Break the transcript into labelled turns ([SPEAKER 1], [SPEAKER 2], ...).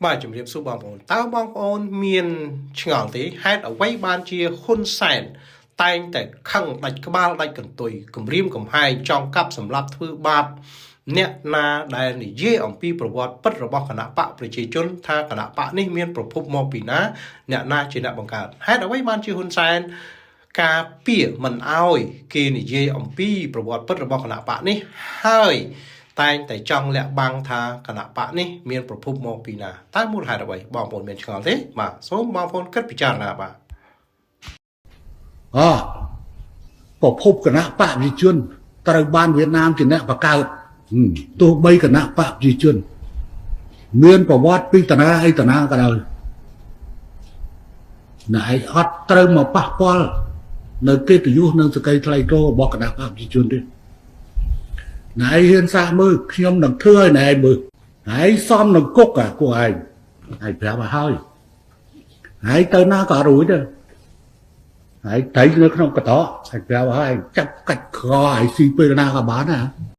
[SPEAKER 1] បាទជំរាបសួរបងប្អូនតើបងប្អូនមានឆ្ងល់ទេហេតុអ្វីបានជាហ៊ុនសែនតែងតែខឹងដាច់ក្បាលដាច់កន្ទុយគំរាមកំហែងចង់កាប់សម្លាប់ធ្វើបាបអ្នកណាដែលនិយាយអំពីប្រវត្តិពិតរបស់គណៈបកប្រជាជនថាគណៈបកនេះមានប្រភពមកពីណាអ្នកណាជាអ្នកបង្កើតហេតុអ្វីបានជាហ៊ុនសែនការពារមិនអោយគេនិយាយអំពីប្រវត្តិពិតរបស់គណៈបកនេះហើយតែងតែចង់លាក់បាំងថាគណៈបកនេះមានប្រភពមកពីណាតើមូលហេតុអ្វីបងប្អូនមានឆ្ងល់ទេបាទសូមបងប្អូនគិតពិចារណាបាទ
[SPEAKER 2] ប្រភពគណៈបកប្រជាជនត្រូវបានវៀតណាមជាអ្នកបង្កើតទោះបីគណៈបកប្រជាជនមានប្រវត្តិពីតាណាអីតាណាក៏ដោយណែអត់ត្រូវមកប៉ះពាល់នៅកិត្តិយសនិងសក្តិថ្លៃថ្នូររបស់គណៈបកប្រជាជនទេណែហ៊ានសាកមើលខ្ញុំនឹងធ្វើឲ្យណែមើលហើយសំនឹងគុកពួកឯងហើយប្រាប់ឲ្យហើយហើយទៅណាក៏រួចដែរហើយត្រីនៅក្នុងកតោហើយប្រាប់ឲ្យចាប់កាច់ខឲ្យស៊ីពេលណាក៏បានណា